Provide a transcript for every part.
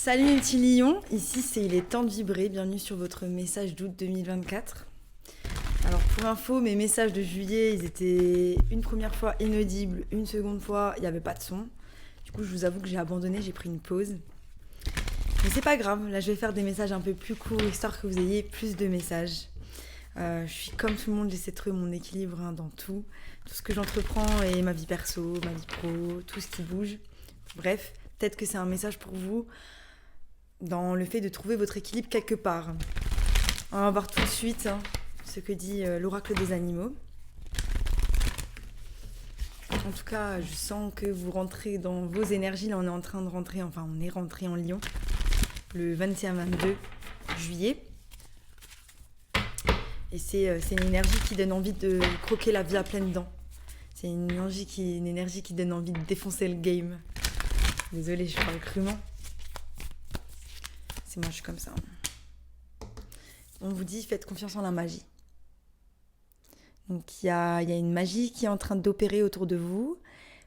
Salut les petits lions, ici c'est Il est temps de vibrer, bienvenue sur votre message d'août 2024. Alors pour info, mes messages de juillet, ils étaient une première fois inaudibles, une seconde fois, il n'y avait pas de son. Du coup je vous avoue que j'ai abandonné, j'ai pris une pause. Mais c'est pas grave, là je vais faire des messages un peu plus courts, histoire que vous ayez plus de messages. Je suis comme tout le monde, j'essaie de trouver mon équilibre dans tout ce que j'entreprends et ma vie perso, ma vie pro, tout ce qui bouge. Bref, peut-être que c'est un message pour vous dans le fait de trouver votre équilibre quelque part. On va voir tout de suite ce que dit l'oracle des animaux. En tout cas, je sens que vous rentrez dans vos énergies. Là, on est en train de rentrer, on est rentré en Lion le 21-22 juillet. Et c'est une énergie qui donne envie de croquer la vie à pleines dents. C'est une énergie qui donne envie de défoncer le game. Désolée, je parle crûment. C'est moi, je suis comme ça. On vous dit, faites confiance en la magie. Donc, il y a une magie qui est en train d'opérer autour de vous.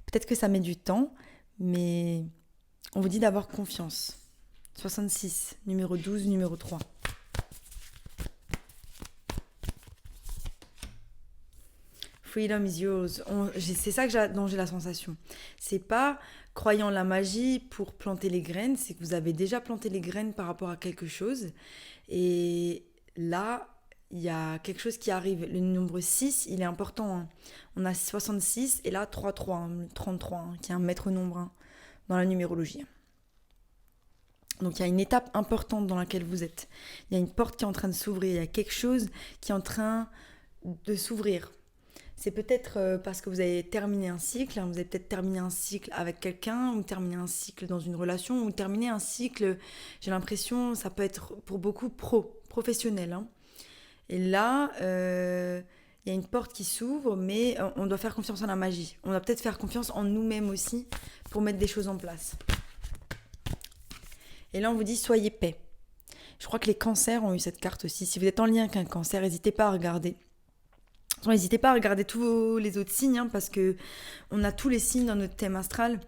Peut-être que ça met du temps, mais on vous dit d'avoir confiance. 66, numéro 12, numéro 3. Freedom is yours. C'est ça dont j'ai la sensation. C'est pas croyant la magie pour planter les graines, c'est que vous avez déjà planté les graines par rapport à quelque chose. Et là, il y a quelque chose qui arrive. Le nombre 6, il est important. On a 66 et là 33, 33, qui est un maître nombre dans la numérologie. Donc il y a une étape importante dans laquelle vous êtes. Il y a une porte qui est en train de s'ouvrir. Il y a quelque chose qui est en train de s'ouvrir. C'est peut-être parce que vous avez terminé un cycle, vous avez peut-être terminé un cycle avec quelqu'un, ou terminé un cycle dans une relation, ou terminé un cycle, j'ai l'impression, ça peut être pour beaucoup professionnel. Et là, il y a une porte qui s'ouvre, mais on doit faire confiance en la magie. On doit peut-être faire confiance en nous-mêmes aussi pour mettre des choses en place. Et là, on vous dit, soyez paix. Je crois que les cancers ont eu cette carte aussi. Si vous êtes en lien avec un cancer, n'hésitez pas à regarder. N'hésitez pas à regarder tous les autres signes parce que on a tous les signes dans notre thème astral.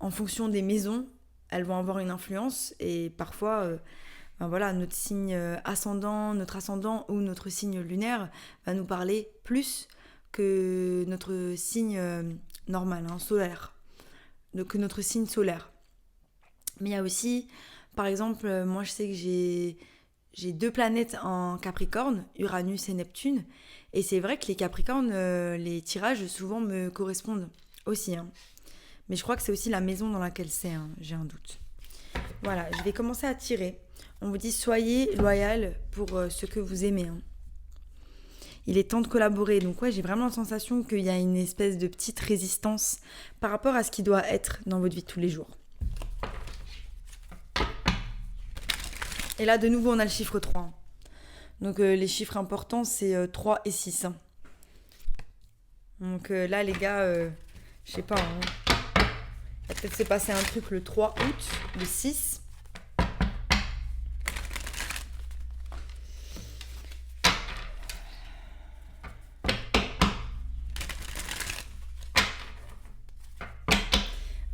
En fonction des maisons, elles vont avoir une influence et parfois, notre signe ascendant, notre ascendant ou notre signe lunaire va nous parler plus que notre signe normal, solaire, que notre signe solaire. Mais il y a aussi, par exemple, moi je sais que j'ai 2 planètes en Capricorne, Uranus et Neptune. Et c'est vrai que les Capricornes, les tirages souvent me correspondent aussi. Mais je crois que c'est aussi la maison dans laquelle c'est, j'ai un doute. Voilà, je vais commencer à tirer. On vous dit soyez loyal pour ce que vous aimez. Il est temps de collaborer. Donc ouais, j'ai vraiment la sensation qu'il y a une espèce de petite résistance par rapport à ce qui doit être dans votre vie de tous les jours. Et là, de nouveau, on a le chiffre 3. Donc les chiffres importants, c'est 3 et 6. Donc là, les gars, je sais pas, il peut-être s'est passé un truc le 3 août, le 6.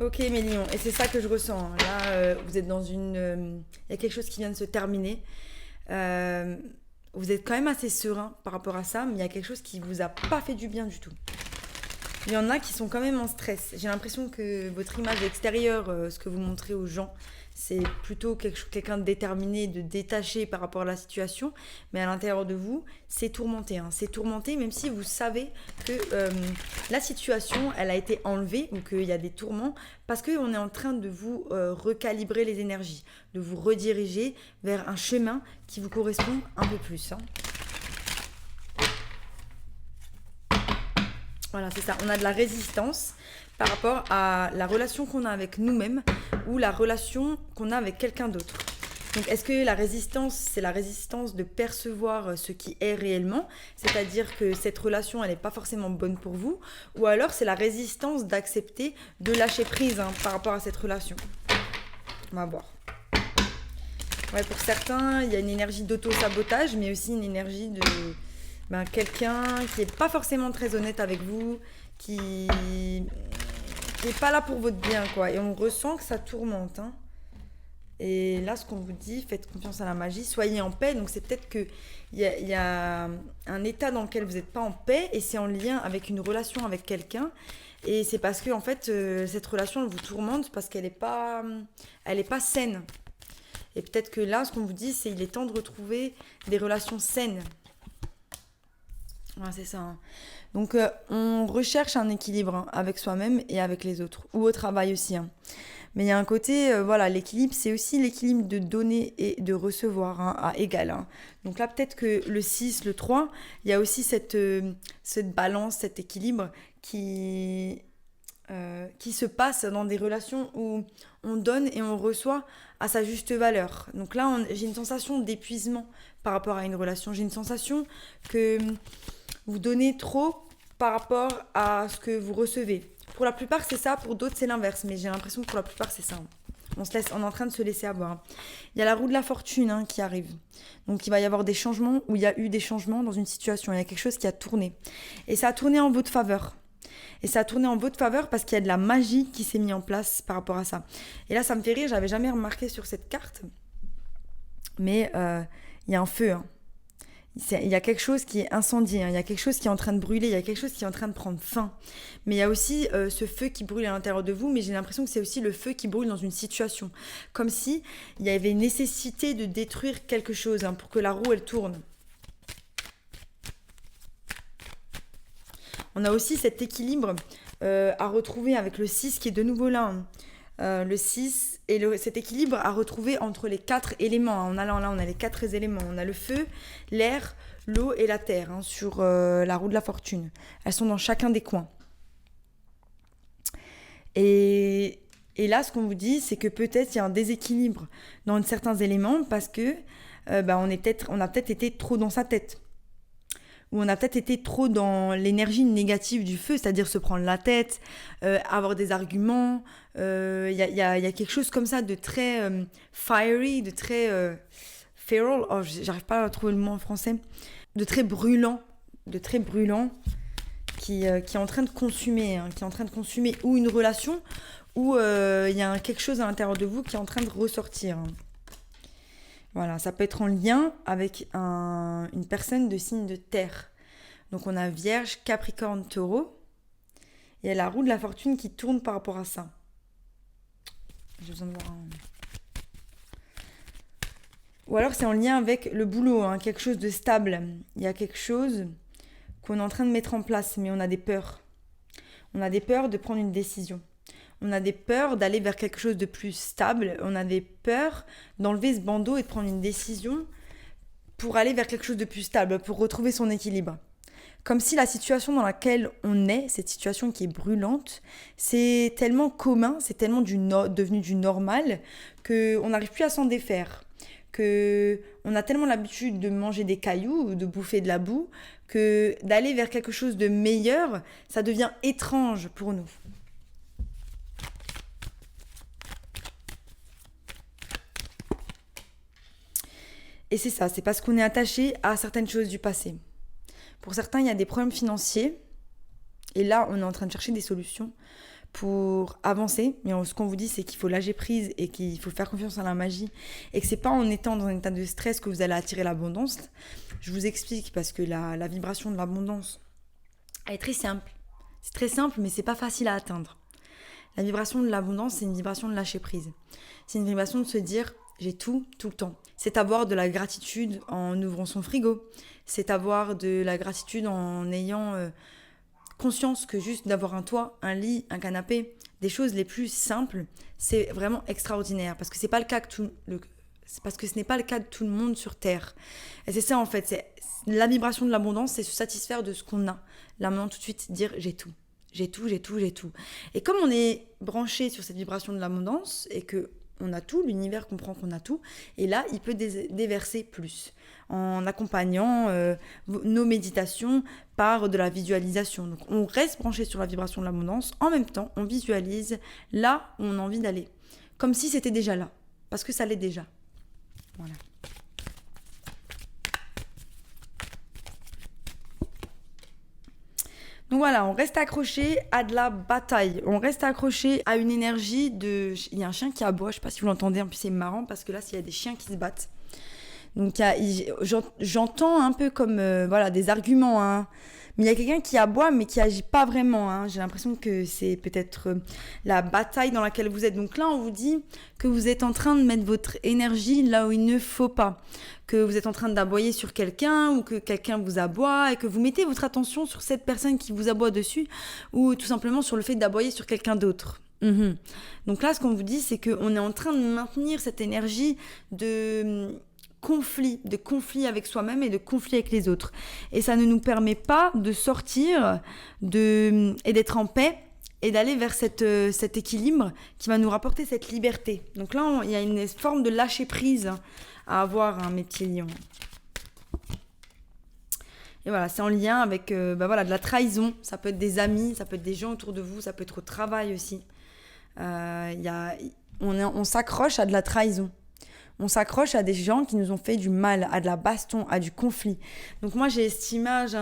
Ok mes lions, et c'est ça que je ressens. Là, vous êtes dans il y a quelque chose qui vient de se terminer. Vous êtes quand même assez serein par rapport à ça, mais il y a quelque chose qui vous a pas fait du bien du tout. Il y en a qui sont quand même en stress. J'ai l'impression que votre image extérieure, ce que vous montrez aux gens, c'est plutôt quelqu'un de déterminé, de détaché par rapport à la situation. Mais à l'intérieur de vous, c'est tourmenté. C'est tourmenté même si vous savez que la situation, elle a été enlevée ou qu'il y a des tourments parce qu'on est en train de vous recalibrer les énergies, de vous rediriger vers un chemin qui vous correspond un peu plus. Voilà, c'est ça. On a de la résistance par rapport à la relation qu'on a avec nous-mêmes ou la relation qu'on a avec quelqu'un d'autre. Donc, est-ce que la résistance, c'est la résistance de percevoir ce qui est réellement, c'est-à-dire que cette relation, elle n'est pas forcément bonne pour vous, ou alors c'est la résistance d'accepter de lâcher prise par rapport à cette relation? On va voir. Ouais, pour certains, il y a une énergie d'auto-sabotage, mais aussi une énergie de... quelqu'un qui n'est pas forcément très honnête avec vous, qui n'est pas là pour votre bien, quoi. Et on ressent que ça tourmente. Et là, ce qu'on vous dit, faites confiance à la magie, soyez en paix. Donc c'est peut-être qu'il y a un état dans lequel vous n'êtes pas en paix et c'est en lien avec une relation avec quelqu'un. Et c'est parce que en fait, cette relation, elle vous tourmente parce elle est pas saine. Et peut-être que là, ce qu'on vous dit, c'est il est temps de retrouver des relations saines. Voilà, c'est ça. Hein. Donc, on recherche un équilibre hein, avec soi-même et avec les autres, ou au travail aussi. Hein. Mais il y a un côté, voilà, l'équilibre, c'est aussi l'équilibre de donner et de recevoir hein, à égal. Hein. Donc là, peut-être que le 6, le 3, il y a aussi cette balance, cet équilibre qui se passe dans des relations où on donne et on reçoit à sa juste valeur. Donc là, j'ai une sensation d'épuisement par rapport à une relation. J'ai une sensation que vous donnez trop par rapport à ce que vous recevez. Pour la plupart, c'est ça. Pour d'autres, c'est l'inverse. Mais j'ai l'impression que pour la plupart, c'est ça. On est en train de se laisser avoir. Il y a la roue de la fortune hein, qui arrive. Donc il va y avoir des changements ou il y a eu des changements dans une situation. Il y a quelque chose qui a tourné. Et ça a tourné en votre faveur. Et ça a tourné en votre faveur parce qu'il y a de la magie qui s'est mise en place par rapport à ça. Et là, ça me fait rire. J'avais jamais remarqué sur cette carte. Mais il y a un feu. Hein. Il y a quelque chose qui est incendié, hein. Il y a quelque chose qui est en train de brûler, il y a quelque chose qui est en train de prendre fin. Mais il y a aussi ce feu qui brûle à l'intérieur de vous, mais j'ai l'impression que c'est aussi le feu qui brûle dans une situation. Comme si il y avait nécessité de détruire quelque chose hein, pour que la roue, elle tourne. On a aussi cet équilibre à retrouver avec le 6 qui est de nouveau là. Hein. Le 6 et cet équilibre à retrouver entre les 4 éléments. Hein. On a les 4 éléments. On a le feu, l'air, l'eau et la terre hein, sur la roue de la fortune. Elles sont dans chacun des coins. Et là, ce qu'on vous dit, c'est que peut-être il y a un déséquilibre dans certains éléments parce que on a peut-être été trop dans sa tête. Où on a peut-être été trop dans l'énergie négative du feu, c'est-à-dire se prendre la tête, avoir des arguments. Il y a quelque chose comme ça de très fiery, de très feral. Oh, j'arrive pas à trouver le mot en français. De très brûlant, qui est en train de consumer, hein, ou une relation, ou il y a quelque chose à l'intérieur de vous qui est en train de ressortir. Hein. Voilà, ça peut être en lien avec une personne de signe de terre. Donc on a Vierge, Capricorne, Taureau. Il y a la roue de la fortune qui tourne par rapport à ça. J'ai besoin de voir Ou alors c'est en lien avec le boulot, hein, quelque chose de stable. Il y a quelque chose qu'on est en train de mettre en place, mais on a des peurs. On a des peurs de prendre une décision. On a des peurs d'aller vers quelque chose de plus stable. On a des peurs d'enlever ce bandeau et de prendre une décision pour aller vers quelque chose de plus stable, pour retrouver son équilibre. Comme si la situation dans laquelle on est, cette situation qui est brûlante, c'est tellement commun, c'est tellement devenu du normal qu'on n'arrive plus à s'en défaire. On a tellement l'habitude de manger des cailloux ou de bouffer de la boue que d'aller vers quelque chose de meilleur, ça devient étrange pour nous. Et c'est ça, c'est parce qu'on est attaché à certaines choses du passé. Pour certains, il y a des problèmes financiers. Et là, on est en train de chercher des solutions pour avancer. Mais ce qu'on vous dit, c'est qu'il faut lâcher prise et qu'il faut faire confiance à la magie. Et que c'est pas en étant dans un état de stress que vous allez attirer l'abondance. Je vous explique parce que la vibration de l'abondance, elle est très simple. C'est très simple, mais c'est pas facile à atteindre. La vibration de l'abondance, c'est une vibration de lâcher prise. C'est une vibration de se dire... J'ai tout le temps. C'est avoir de la gratitude en ouvrant son frigo. C'est avoir de la gratitude en ayant conscience que juste d'avoir un toit, un lit, un canapé, des choses les plus simples, c'est vraiment extraordinaire. Parce que c'est pas le cas parce que ce n'est pas le cas de tout le monde sur Terre. Et c'est ça en fait. C'est la vibration de l'abondance, c'est se satisfaire de ce qu'on a. Là maintenant tout de suite dire j'ai tout. J'ai tout. Et comme on est branché sur cette vibration de l'abondance et que on a tout, l'univers comprend qu'on a tout, et là, il peut déverser plus, en accompagnant nos méditations par de la visualisation. Donc, on reste branché sur la vibration de l'abondance, en même temps, on visualise là où on a envie d'aller, comme si c'était déjà là, parce que ça l'est déjà. Voilà. Donc voilà, on reste accroché à de la bataille. On reste accroché à une énergie de... Il y a un chien qui aboie, je sais pas si vous l'entendez, en plus c'est marrant parce que là, il y a des chiens qui se battent. Donc j'entends un peu comme voilà, des arguments, hein. Mais il y a quelqu'un qui aboie mais qui agit pas vraiment, hein. J'ai l'impression que c'est peut-être la bataille dans laquelle vous êtes. Donc là, on vous dit que vous êtes en train de mettre votre énergie là où il ne faut pas. Que vous êtes en train d'aboyer sur quelqu'un ou que quelqu'un vous aboie et que vous mettez votre attention sur cette personne qui vous aboie dessus ou tout simplement sur le fait d'aboyer sur quelqu'un d'autre. Donc là, ce qu'on vous dit, c'est qu'on est en train de maintenir cette énergie de conflit avec soi-même et de conflit avec les autres. Et ça ne nous permet pas de sortir et d'être en paix et d'aller vers cet équilibre qui va nous rapporter cette liberté. Donc là, il y a une forme de lâcher prise à avoir, hein, mes petits lions. Et voilà, c'est en lien avec voilà, de la trahison. Ça peut être des amis, ça peut être des gens autour de vous, ça peut être au travail aussi. On s'accroche à de la trahison. On s'accroche à des gens qui nous ont fait du mal, à de la baston, à du conflit. Donc moi, j'ai cette image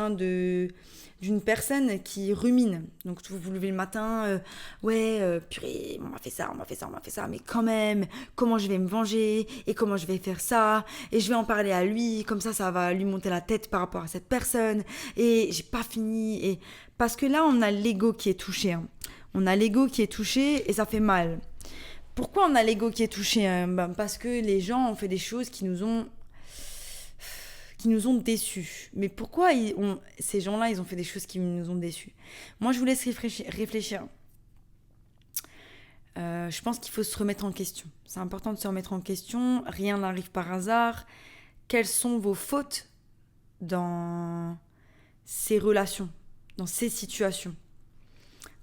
d'une personne qui rumine. Donc vous vous levez le matin, purée, on m'a fait ça, mais quand même, comment je vais me venger et comment je vais faire ça et je vais en parler à lui, comme ça va lui monter la tête par rapport à cette personne et j'ai pas fini. Et parce que là, on a l'ego qui est touché. Hein. On a l'ego qui est touché et ça fait mal. Pourquoi on a l'ego qui est touché, hein? Parce que les gens ont fait des choses qui nous ont déçus. Mais pourquoi ces gens-là, ils ont fait des choses qui nous ont déçus? Moi, je vous laisse réfléchir. Je pense qu'il faut se remettre en question. C'est important de se remettre en question. Rien n'arrive par hasard. Quelles sont vos fautes dans ces relations, dans ces situations?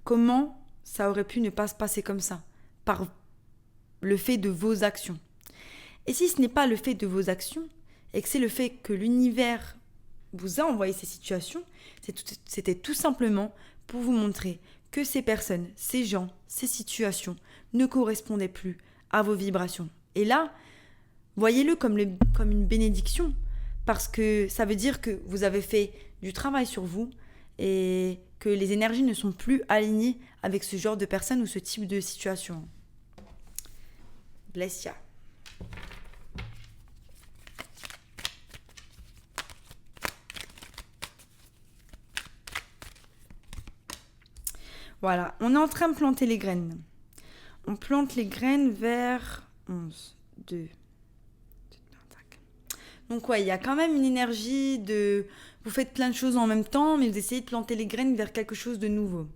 Comment ça aurait pu ne pas se passer comme ça? Par le fait de vos actions. Et si ce n'est pas le fait de vos actions, et que c'est le fait que l'univers vous a envoyé ces situations, c'était tout simplement pour vous montrer que ces personnes, ces gens, ces situations ne correspondaient plus à vos vibrations. Et là, voyez-le comme une bénédiction, parce que ça veut dire que vous avez fait du travail sur vous et que les énergies ne sont plus alignées avec ce genre de personnes ou ce type de situation. Bless ya. Voilà, on est en train de planter les graines. On plante les graines vers 11, 2. Donc ouais, il y a quand même une énergie de... Vous faites plein de choses en même temps, mais vous essayez de planter les graines vers quelque chose de nouveau.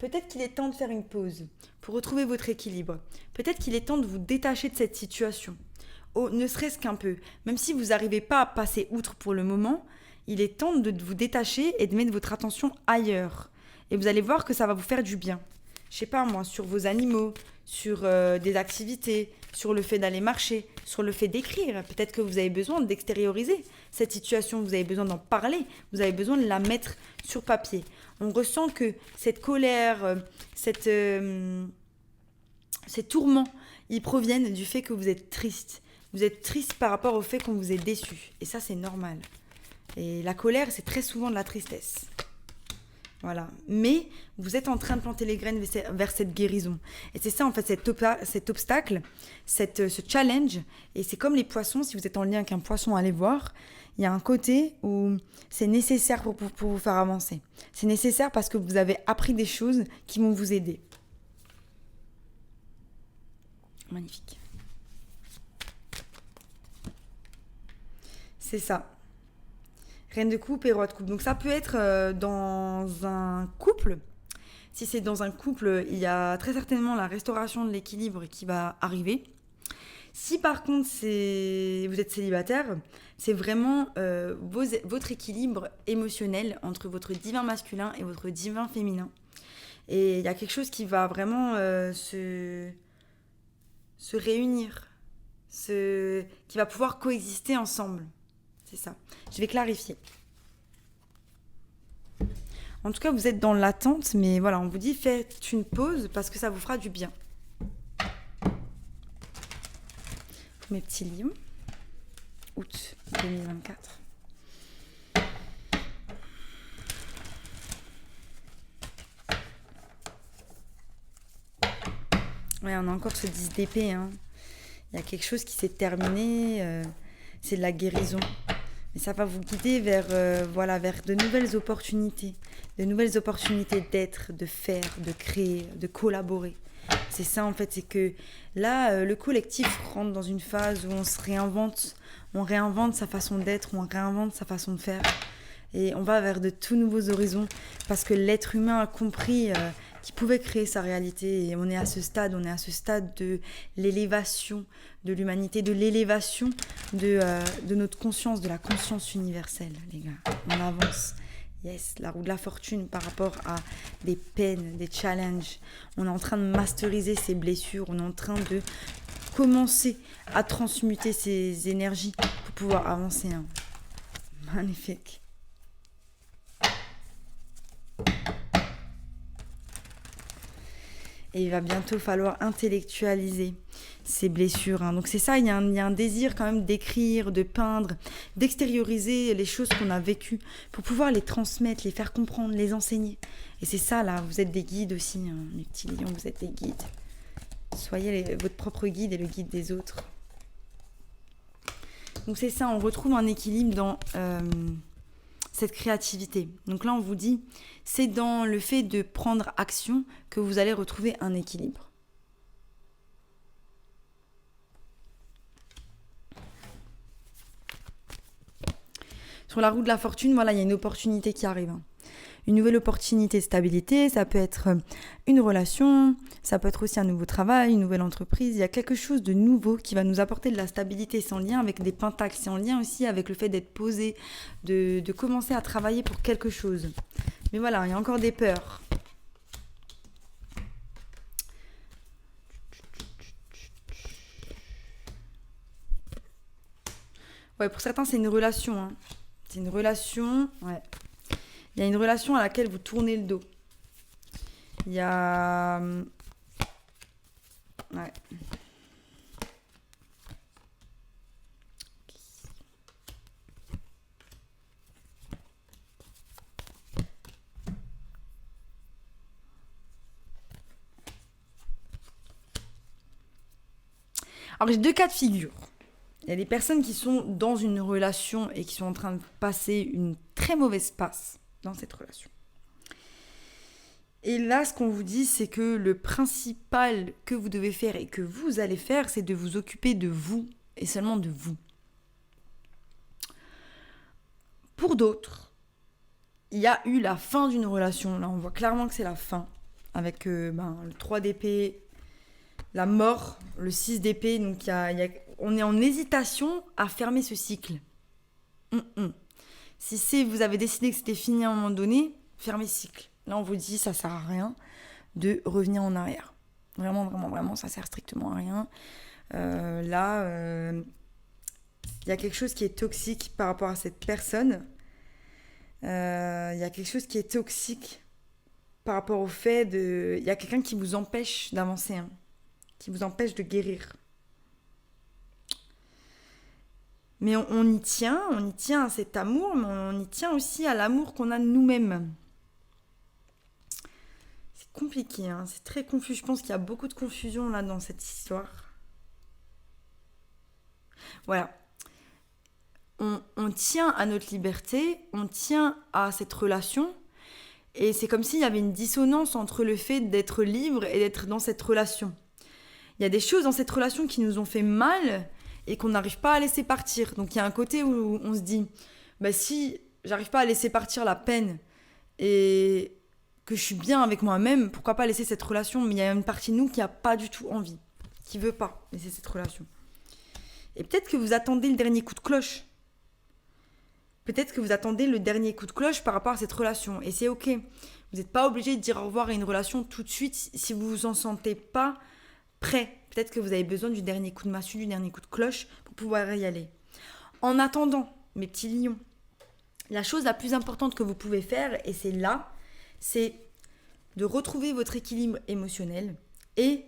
Peut-être qu'il est temps de faire une pause pour retrouver votre équilibre. Peut-être qu'il est temps de vous détacher de cette situation. Ne serait-ce qu'un peu. Même si vous n'arrivez pas à passer outre pour le moment, il est temps de vous détacher et de mettre votre attention ailleurs. Et vous allez voir que ça va vous faire du bien. Je sais pas moi, sur vos animaux, sur des activités, sur le fait d'aller marcher, sur le fait d'écrire. Peut-être que vous avez besoin d'extérioriser cette situation, vous avez besoin d'en parler, vous avez besoin de la mettre sur papier. On ressent que cette colère, ces tourments, ils proviennent du fait que vous êtes triste. Vous êtes triste par rapport au fait qu'on vous ait déçu. Et ça, c'est normal. Et la colère, c'est très souvent de la tristesse. Voilà. Mais vous êtes en train de planter les graines vers cette guérison. Et c'est ça, en fait, cet obstacle, ce challenge. Et c'est comme les poissons, si vous êtes en lien avec un poisson, allez voir. Il y a un côté où c'est nécessaire pour vous faire avancer. C'est nécessaire parce que vous avez appris des choses qui vont vous aider. Magnifique. C'est ça. Reine de coupe et roi de coupe. Donc ça peut être dans un couple. Si c'est dans un couple, il y a très certainement la restauration de l'équilibre qui va arriver. Si par contre vous êtes célibataire, c'est vraiment votre équilibre émotionnel entre votre divin masculin et votre divin féminin. Et il y a quelque chose qui va vraiment se réunir, qui va pouvoir coexister ensemble. C'est ça. Je vais clarifier. En tout cas, vous êtes dans l'attente, mais voilà, on vous dit faites une pause parce que ça vous fera du bien. Mes petits lions. Août 2024. Ouais, on a encore ce 10 d'épée. Hein. Il y a quelque chose qui s'est terminé. C'est de la guérison. Mais ça va vous guider vers, vers de nouvelles opportunités. De nouvelles opportunités d'être, de faire, de créer, de collaborer. C'est ça en fait, c'est que là, le collectif rentre dans une phase où on se réinvente. On réinvente sa façon d'être, on réinvente sa façon de faire. Et on va vers de tout nouveaux horizons parce que l'être humain a compris qu'il pouvait créer sa réalité. Et on est à ce stade de l'élévation de l'humanité, de l'élévation de notre conscience, de la conscience universelle, les gars. On avance. Yes, la roue de la fortune par rapport à des peines, des challenges. On est en train de masteriser ces blessures. On est en train de commencer à transmuter ces énergies pour pouvoir avancer. Hein. Magnifique. Et il va bientôt falloir intellectualiser ces blessures. Hein. Donc c'est ça, il y a un désir quand même d'écrire, de peindre, d'extérioriser les choses qu'on a vécues pour pouvoir les transmettre, les faire comprendre, les enseigner. Et c'est ça là, vous êtes des guides aussi, hein, les petits lions, vous êtes des guides. Soyez votre propre guide et le guide des autres. Donc c'est ça, on retrouve un équilibre dans cette créativité. Donc là, on vous dit, c'est dans le fait de prendre action que vous allez retrouver un équilibre. Sur la roue de la fortune, voilà, il y a une opportunité qui arrive. Une nouvelle opportunité de stabilité, ça peut être une relation, ça peut être aussi un nouveau travail, une nouvelle entreprise. Il y a quelque chose de nouveau qui va nous apporter de la stabilité. C'est en lien avec des pentacles, c'est en lien aussi avec le fait d'être posé, de commencer à travailler pour quelque chose. Mais voilà, il y a encore des peurs. Ouais, pour certains, c'est une relation. Hein. C'est une relation, ouais. Il y a une relation à laquelle vous tournez le dos. Il y a... Ouais. Alors, j'ai deux cas de figure. Il y a des personnes qui sont dans une relation et qui sont en train de passer une très mauvaise passe dans cette relation. Et là, ce qu'on vous dit, c'est que le principal que vous devez faire et que vous allez faire, c'est de vous occuper de vous et seulement de vous. Pour d'autres, il y a eu la fin d'une relation. Là, on voit clairement que c'est la fin. Avec le 3 d'épée, la mort, le 6 d'épée. Donc, on est en hésitation à fermer ce cycle. Si vous avez décidé que c'était fini à un moment donné, fermez ce cycle. Là, on vous dit, ça sert à rien de revenir en arrière. Vraiment, vraiment, vraiment, ça sert strictement à rien. Il y a quelque chose qui est toxique par rapport à cette personne. Il y a quelque chose qui est toxique par rapport au fait de... Il y a quelqu'un qui vous empêche d'avancer, hein, qui vous empêche de guérir. Mais on y tient à cet amour, mais on y tient aussi à l'amour qu'on a de nous-mêmes. C'est compliqué, hein, c'est très confus. Je pense qu'il y a beaucoup de confusion là dans cette histoire. Voilà. On tient à notre liberté, on tient à cette relation, et c'est comme s'il y avait une dissonance entre le fait d'être libre et d'être dans cette relation. Il y a des choses dans cette relation qui nous ont fait mal et qu'on n'arrive pas à laisser partir. Donc il y a un côté où on se dit, si j'arrive pas à laisser partir la peine et que je suis bien avec moi-même, pourquoi pas laisser cette relation ? Mais il y a une partie de nous qui n'a pas du tout envie, qui veut pas laisser cette relation. Et peut-être que vous attendez le dernier coup de cloche. Peut-être que vous attendez le dernier coup de cloche par rapport à cette relation. Et c'est ok. Vous n'êtes pas obligé de dire au revoir à une relation tout de suite si vous vous en sentez pas prêt. Peut-être que vous avez besoin du dernier coup de massue, du dernier coup de cloche pour pouvoir y aller. En attendant, mes petits lions, la chose la plus importante que vous pouvez faire, et c'est là, c'est de retrouver votre équilibre émotionnel et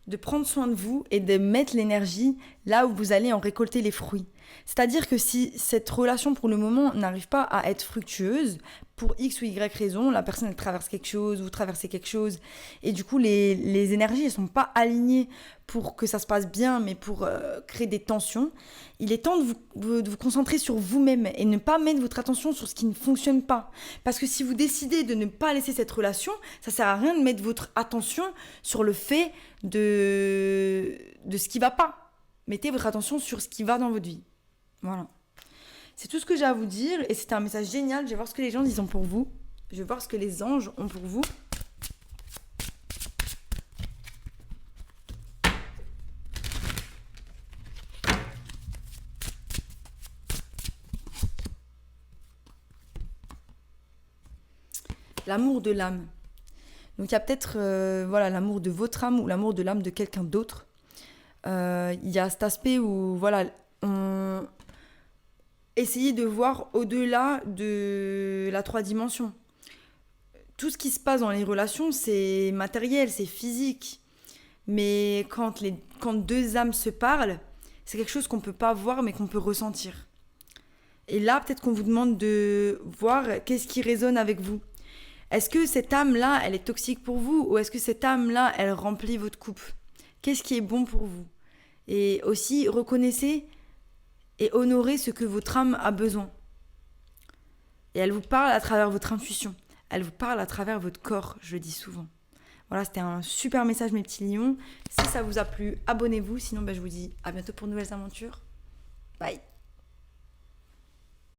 de prendre soin de vous et de mettre l'énergie là où vous allez en récolter les fruits. C'est-à-dire que si cette relation pour le moment n'arrive pas à être fructueuse, pour X ou Y raison, la personne elle traverse quelque chose, vous traversez quelque chose, et du coup les énergies ne sont pas alignées pour que ça se passe bien, mais pour créer des tensions, il est temps de vous concentrer sur vous-même et ne pas mettre votre attention sur ce qui ne fonctionne pas. Parce que si vous décidez de ne pas laisser cette relation, ça ne sert à rien de mettre votre attention sur le fait de ce qui ne va pas. Mettez votre attention sur ce qui va dans votre vie. Voilà. C'est tout ce que j'ai à vous dire et c'était un message génial. Je vais voir ce que les gens disent pour vous. Je vais voir ce que les anges ont pour vous. L'amour de l'âme. Donc il y a peut-être voilà, l'amour de votre âme ou l'amour de l'âme de quelqu'un d'autre. Il y a cet aspect où voilà, on essayez de voir au-delà de la 3 dimensions. Tout ce qui se passe dans les relations, c'est matériel, c'est physique. Mais quand deux âmes se parlent, c'est quelque chose qu'on ne peut pas voir, mais qu'on peut ressentir. Et là, peut-être qu'on vous demande de voir qu'est-ce qui résonne avec vous. Est-ce que cette âme-là, elle est toxique pour vous? Ou est-ce que cette âme-là, elle remplit votre coupe? Qu'est-ce qui est bon pour vous? Et aussi, reconnaissez et honorez ce que votre âme a besoin. Et elle vous parle à travers votre intuition. Elle vous parle à travers votre corps, je le dis souvent. Voilà, c'était un super message, mes petits lions. Si ça vous a plu, abonnez-vous. Sinon, je vous dis à bientôt pour de nouvelles aventures. Bye.